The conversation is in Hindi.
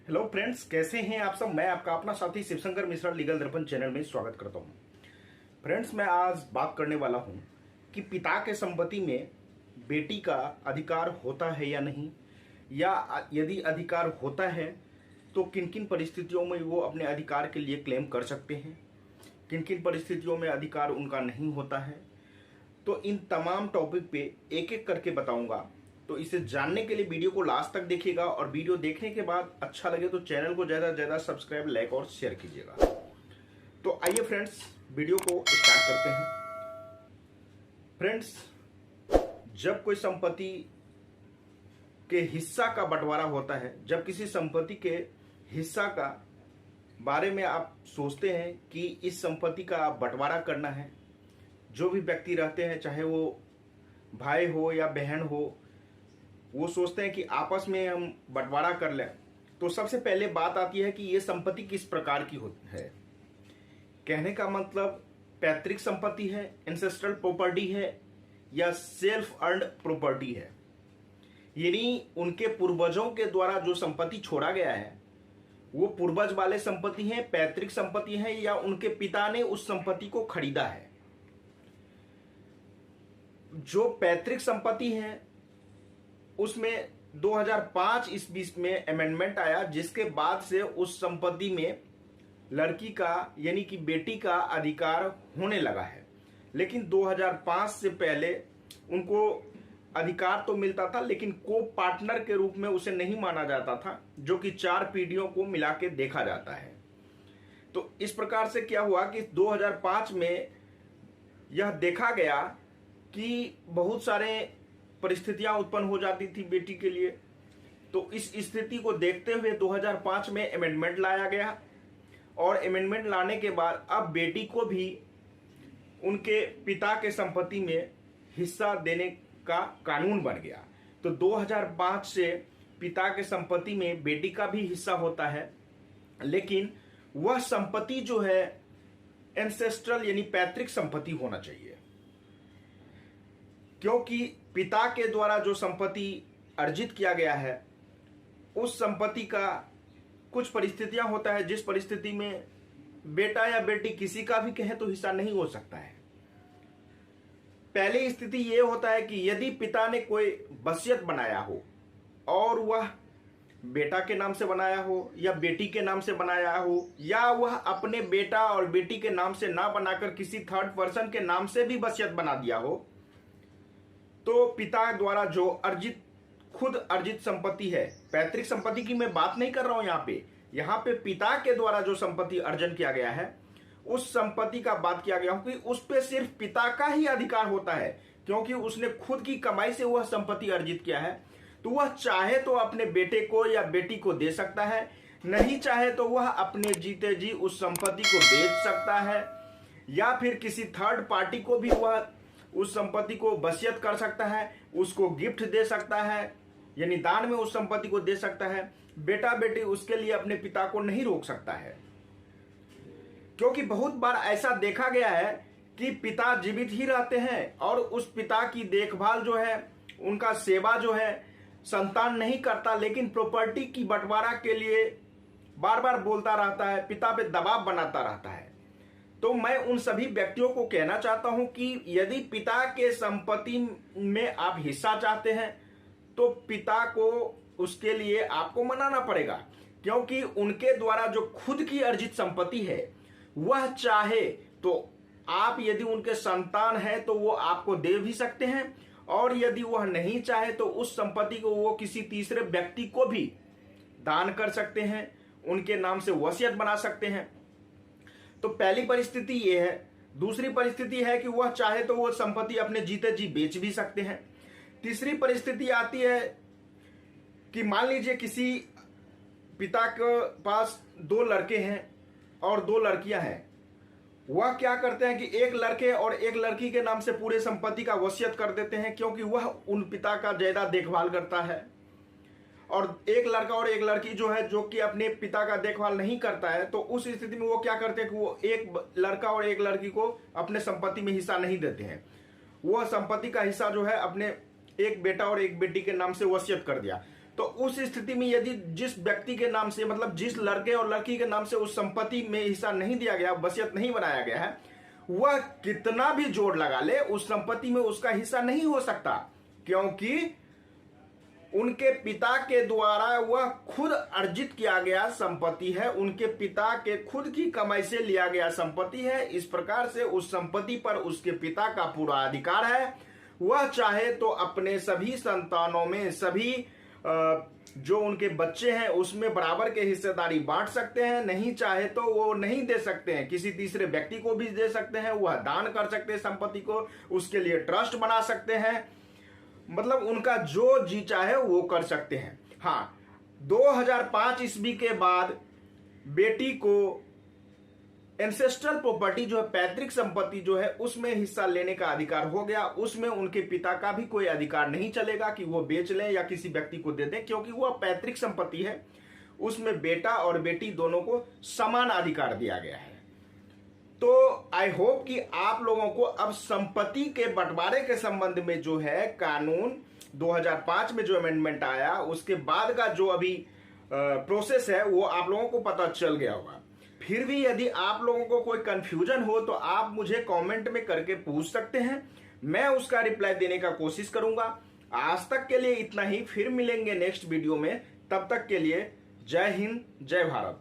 हेलो फ्रेंड्स, कैसे हैं आप सब। मैं आपका अपना साथी शिवशंकर मिश्रा लीगल दर्पण चैनल में स्वागत करता हूं। फ्रेंड्स, मैं आज बात करने वाला हूं कि पिता के संपत्ति में बेटी का अधिकार होता है या नहीं, या यदि अधिकार होता है तो किन किन परिस्थितियों में वो अपने अधिकार के लिए क्लेम कर सकते हैं, किन किन परिस्थितियों में अधिकार उनका नहीं होता है। तो इन तमाम टॉपिक पे एक एक करके बताऊंगा। तो इसे जानने के लिए वीडियो को लास्ट तक देखिएगा और वीडियो देखने के बाद अच्छा लगे तो चैनल को ज़्यादा से ज़्यादा सब्सक्राइब, लाइक और शेयर कीजिएगा। तो आइए फ्रेंड्स, वीडियो को स्टार्ट करते हैं। फ्रेंड्स, जब कोई संपत्ति के हिस्सा का बंटवारा होता है, जब किसी संपत्ति के हिस्सा का बारे में आप सोचते हैं कि इस संपत्ति का बंटवारा करना है, जो भी व्यक्ति रहते हैं, चाहे वो भाई हो या बहन हो, वो सोचते हैं कि आपस में हम बंटवारा कर लें। तो सबसे पहले बात आती है कि ये संपत्ति किस प्रकार की होती है। कहने का मतलब पैतृक संपत्ति है, एंसेस्ट्रल प्रॉपर्टी है, या सेल्फ अर्न्ड प्रॉपर्टी है। यानी उनके पूर्वजों के द्वारा जो संपत्ति छोड़ा गया है वो पूर्वज वाले संपत्ति है, पैतृक संपत्ति है, या उनके पिता ने उस संपत्ति को खरीदा है। जो पैतृक संपत्ति है उसमें 2005 ईस्वी में अमेंडमेंट आया, जिसके बाद से उस संपत्ति में लड़की का यानी कि बेटी का अधिकार होने लगा है। लेकिन 2005 से पहले उनको अधिकार तो मिलता था, लेकिन को पार्टनर के रूप में उसे नहीं माना जाता था, जो कि 4 पीढ़ियों को मिला के देखा जाता है। तो इस प्रकार से क्या हुआ कि 2005 में यह देखा गया कि बहुत सारे परिस्थितियां उत्पन्न हो जाती थी बेटी के लिए। तो इस स्थिति को देखते हुए 2005 में अमेंडमेंट लाया गया, और अमेंडमेंट लाने के बाद अब बेटी को भी उनके पिता के संपत्ति में हिस्सा देने का कानून बन गया। तो 2005 से पिता के संपत्ति में बेटी का भी हिस्सा होता है, लेकिन वह संपत्ति जो है एंसेस्ट्रल यानी पैतृक संपत्ति होना चाहिए, क्योंकि पिता के द्वारा जो संपत्ति अर्जित किया गया है उस संपत्ति का कुछ परिस्थितियां होता है, जिस परिस्थिति में बेटा या बेटी किसी का भी कहे तो हिस्सा नहीं हो सकता है। पहली स्थिति यह होता है कि यदि पिता ने कोई वसीयत बनाया हो और वह बेटा के नाम से बनाया हो या बेटी के नाम से बनाया हो, या वह अपने बेटा और बेटी के नाम से ना बनाकर किसी थर्ड पर्सन के नाम से भी वसीयत बना दिया हो, तो पिता द्वारा जो खुद अर्जित संपत्ति है, पैतृक संपत्ति की मैं बात नहीं कर रहा हूं, यहाँ पे पिता के द्वारा जो संपत्ति अर्जन किया गया है उस संपत्ति का बात किया गया कि उस पे सिर्फ पिता का ही अधिकार होता है, क्योंकि उसने खुद की कमाई से वह संपत्ति अर्जित किया है। तो वह चाहे तो अपने बेटे को या बेटी को दे सकता है, नहीं चाहे तो वह अपने जीते जी उस संपत्ति को बेच सकता है, या फिर किसी थर्ड पार्टी को भी वह उस संपत्ति को वसीयत कर सकता है, उसको गिफ्ट दे सकता है, यानी दान में उस संपत्ति को दे सकता है। बेटा बेटी उसके लिए अपने पिता को नहीं रोक सकता है, क्योंकि बहुत बार ऐसा देखा गया है कि पिता जीवित ही रहते हैं और उस पिता की देखभाल जो है, उनका सेवा जो है संतान नहीं करता, लेकिन प्रॉपर्टी की बंटवारा के लिए बार बार बोलता रहता है, पिता पे दबाव बनाता रहता है। तो मैं उन सभी व्यक्तियों को कहना चाहता हूं कि यदि पिता के संपत्ति में आप हिस्सा चाहते हैं तो पिता को उसके लिए आपको मनाना पड़ेगा, क्योंकि उनके द्वारा जो खुद की अर्जित संपत्ति है वह चाहे तो आप यदि उनके संतान है तो वो आपको दे भी सकते हैं, और यदि वह नहीं चाहे तो उस संपत्ति को वो किसी तीसरे व्यक्ति को भी दान कर सकते हैं, उनके नाम से वसीयत बना सकते हैं। तो पहली परिस्थिति ये है। दूसरी परिस्थिति है कि वह चाहे तो वो संपत्ति अपने जीते जी बेच भी सकते हैं। तीसरी परिस्थिति आती है कि मान लीजिए किसी पिता के पास 2 लड़के हैं और 2 लड़कियां हैं। वह क्या करते हैं कि एक लड़के और एक लड़की के नाम से पूरे संपत्ति का वसीयत कर देते हैं, क्योंकि वह उन पिता का ज्यादा देखभाल करता है, और एक लड़का और एक लड़की जो है जो कि अपने पिता का देखभाल नहीं करता है। तो उस स्थिति में वो क्या करते हैं कि वो एक लड़का और एक लड़की को अपने संपत्ति में हिस्सा नहीं देते हैं। वह संपत्ति का हिस्सा जो है अपने एक बेटा और एक बेटी के नाम से वसीयत कर दिया। तो उस स्थिति में यदि जिस व्यक्ति के नाम से, मतलब जिस लड़के और लड़की के नाम से उस संपत्ति में हिस्सा नहीं दिया गया, वसीयत नहीं बनाया गया है, वह कितना भी जोर लगा ले उस संपत्ति में उसका हिस्सा नहीं हो सकता, क्योंकि उनके पिता के द्वारा वह खुद अर्जित किया गया संपत्ति है, उनके पिता के खुद की कमाई से लिया गया संपत्ति है। इस प्रकार से उस संपत्ति पर उसके पिता का पूरा अधिकार है। वह चाहे तो अपने सभी संतानों में, सभी जो उनके बच्चे हैं उसमें बराबर के हिस्सेदारी बांट सकते हैं, नहीं चाहे तो वो नहीं दे सकते हैं, किसी तीसरे व्यक्ति को भी दे सकते हैं, वह दान कर सकते हैं संपत्ति को, उसके लिए ट्रस्ट बना सकते हैं, मतलब उनका जो जी चाहे वो कर सकते हैं। हाँ, 2005 ईस्वी के बाद बेटी को एंसेस्ट्रल प्रॉपर्टी जो है, पैतृक संपत्ति जो है, उसमें हिस्सा लेने का अधिकार हो गया। उसमें उनके पिता का भी कोई अधिकार नहीं चलेगा कि वो बेच लें या किसी व्यक्ति को दे दें, क्योंकि वह पैतृक संपत्ति है। उसमें बेटा और बेटी दोनों को समान अधिकार दिया गया है। तो आई होप कि आप लोगों को अब संपत्ति के बंटवारे के संबंध में जो है कानून 2005 में जो अमेंडमेंट आया उसके बाद का जो अभी प्रोसेस है वो आप लोगों को पता चल गया होगा। फिर भी यदि आप लोगों को कोई कंफ्यूजन हो तो आप मुझे कमेंट में करके पूछ सकते हैं, मैं उसका रिप्लाई देने का कोशिश करूंगा। आज तक के लिए इतना ही, फिर मिलेंगे नेक्स्ट वीडियो में। तब तक के लिए जय हिंद, जय भारत।